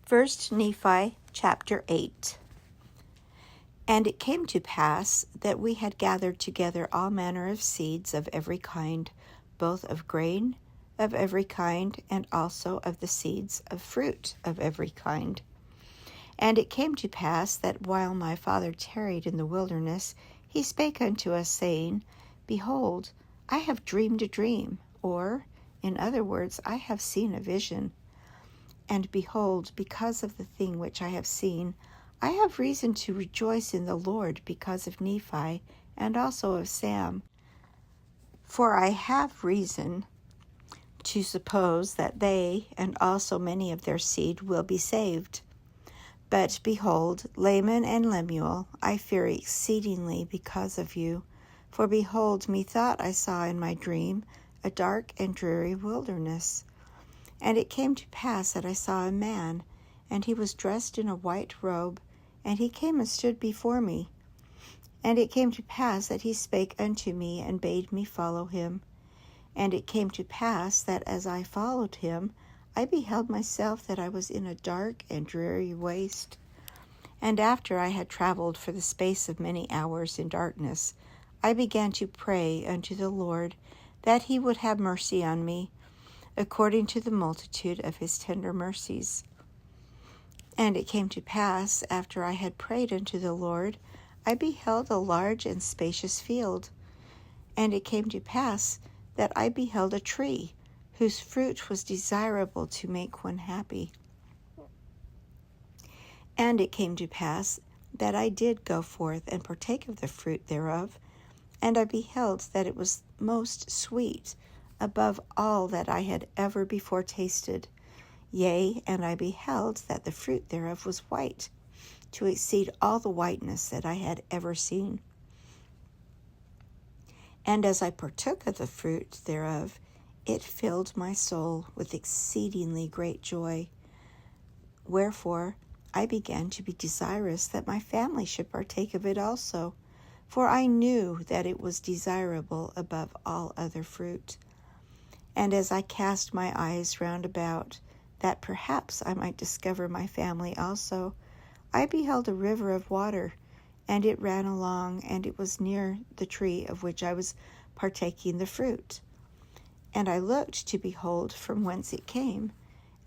1 Nephi chapter 8. And it came to pass that we had gathered together all manner of seeds of every kind, both of grain of every kind, and also of the seeds of fruit of every kind. And it came to pass that while my father tarried in the wilderness, he spake unto us, saying, Behold, I have dreamed a dream, or, in other words, I have seen a vision. And behold, because of the thing which I have seen, I have reason to rejoice in the Lord because of Nephi, and also of Sam. For I have reason to suppose that they, and also many of their seed, will be saved. But behold, Laman and Lemuel, I fear exceedingly because of you. For behold, methought I saw in my dream a dark and dreary wilderness. And it came to pass that I saw a man, and he was dressed in a white robe, and he came and stood before me. And it came to pass that he spake unto me, and bade me follow him. And it came to pass that as I followed him, I beheld myself that I was in a dark and dreary waste. And after I had traveled for the space of many hours in darkness, I began to pray unto the Lord that he would have mercy on me, according to the multitude of his tender mercies. And it came to pass, after I had prayed unto the Lord, I beheld a large and spacious field. And it came to pass that I beheld a tree, whose fruit was desirable to make one happy. And it came to pass that I did go forth and partake of the fruit thereof, and I beheld that it was most sweet, above all that I had ever before tasted. Yea, and I beheld that the fruit thereof was white, to exceed all the whiteness that I had ever seen. And as I partook of the fruit thereof, it filled my soul with exceedingly great joy. Wherefore I began to be desirous that my family should partake of it also, for I knew that it was desirable above all other fruit. And as I cast my eyes round about, that perhaps I might discover my family also, I beheld a river of water, and it ran along, and it was near the tree of which I was partaking the fruit. And I looked to behold from whence it came,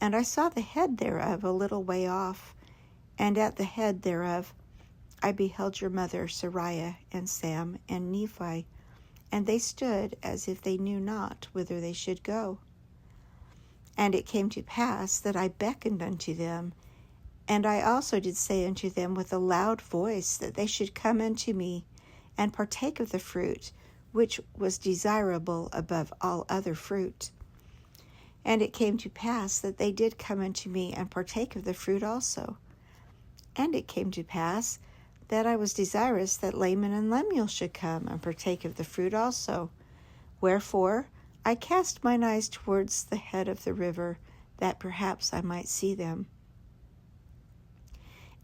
and I saw the head thereof a little way off, and at the head thereof I beheld your mother Sariah, and Sam, and Nephi, and they stood as if they knew not whither they should go. And it came to pass that I beckoned unto them, and I also did say unto them with a loud voice that they should come unto me, and partake of the fruit, which was desirable above all other fruit. And it came to pass that they did come unto me, and partake of the fruit also. And it came to pass that I was desirous that Laman and Lemuel should come and partake of the fruit also. Wherefore I cast mine eyes towards the head of the river, that perhaps I might see them.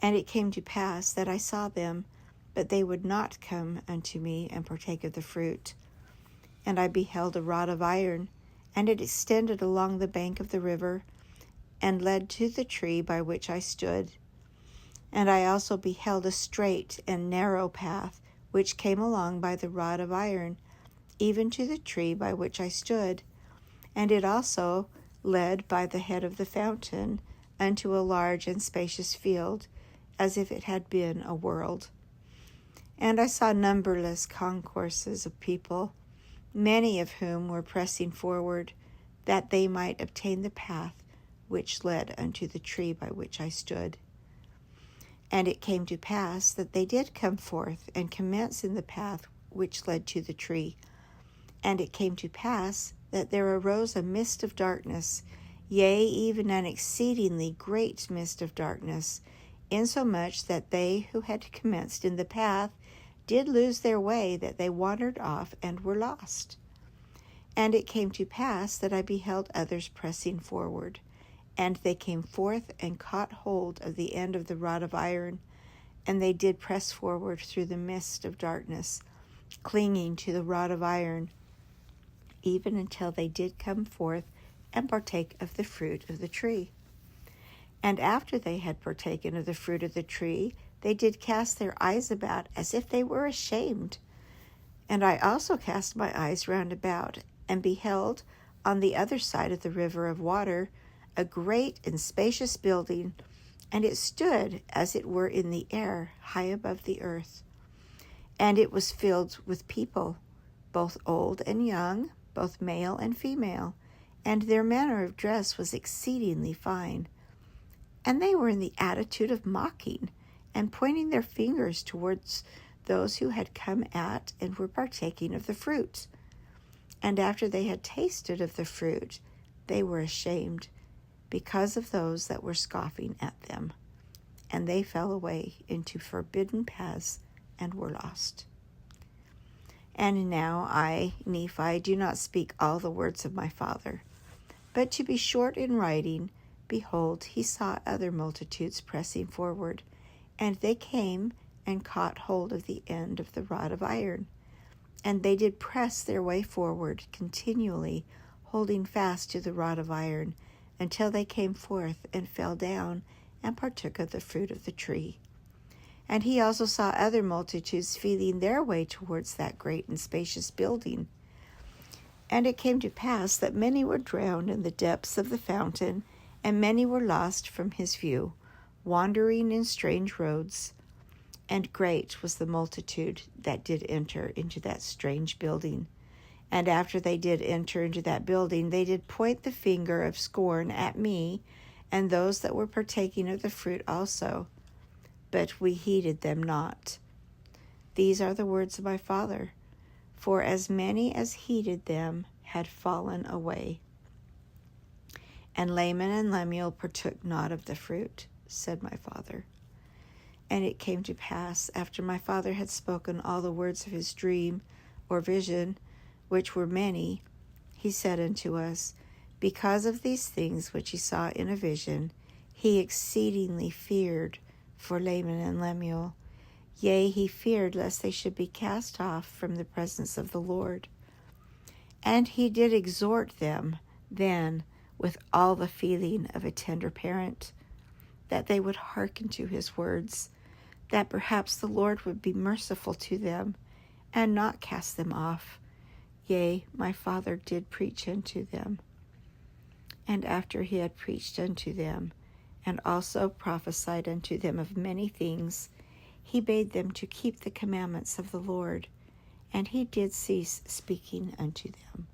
And it came to pass that I saw them, but they would not come unto me and partake of the fruit. And I beheld a rod of iron, and it extended along the bank of the river, and led to the tree by which I stood. And I also beheld a straight and narrow path, which came along by the rod of iron, even to the tree by which I stood. And it also led by the head of the fountain unto a large and spacious field, as if it had been a world. And I saw numberless concourses of people, many of whom were pressing forward, that they might obtain the path which led unto the tree by which I stood. And it came to pass that they did come forth and commence in the path which led to the tree. And it came to pass that there arose a mist of darkness, yea, even an exceedingly great mist of darkness, insomuch that they who had commenced in the path did lose their way, that they wandered off and were lost. And it came to pass that I beheld others pressing forward, and they came forth and caught hold of the end of the rod of iron, and they did press forward through the mist of darkness, clinging to the rod of iron, even until they did come forth and partake of the fruit of the tree. And after they had partaken of the fruit of the tree, they did cast their eyes about as if they were ashamed. And I also cast my eyes round about, and beheld on the other side of the river of water a great and spacious building, and it stood as it were in the air, high above the earth. And it was filled with people, both old and young, both male and female, and their manner of dress was exceedingly fine. And they were in the attitude of mocking, and pointing their fingers towards those who had come at and were partaking of the fruit. And after they had tasted of the fruit, they were ashamed, because of those that were scoffing at them. And they fell away into forbidden paths and were lost. And now I, Nephi, do not speak all the words of my father. But to be short in writing, behold, he saw other multitudes pressing forward, and they came and caught hold of the end of the rod of iron. And they did press their way forward continually, holding fast to the rod of iron, until they came forth and fell down and partook of the fruit of the tree. And he also saw other multitudes feeling their way towards that great and spacious building. And it came to pass that many were drowned in the depths of the fountain, and many were lost from his view, wandering in strange roads. And great was the multitude that did enter into that strange building. And after they did enter into that building, they did point the finger of scorn at me, and those that were partaking of the fruit also. But we heeded them not. These are the words of my father. For as many as heeded them had fallen away. And Laman and Lemuel partook not of the fruit, said my father. And it came to pass, after my father had spoken all the words of his dream or vision, which were many, he said unto us, because of these things which he saw in a vision, he exceedingly feared for Laman and Lemuel. Yea, he feared lest they should be cast off from the presence of the Lord. And he did exhort them then with all the feeling of a tender parent, that they would hearken to his words, that perhaps the Lord would be merciful to them, and not cast them off. Yea, my father did preach unto them. And after he had preached unto them, and also prophesied unto them of many things, he bade them to keep the commandments of the Lord, and he did cease speaking unto them.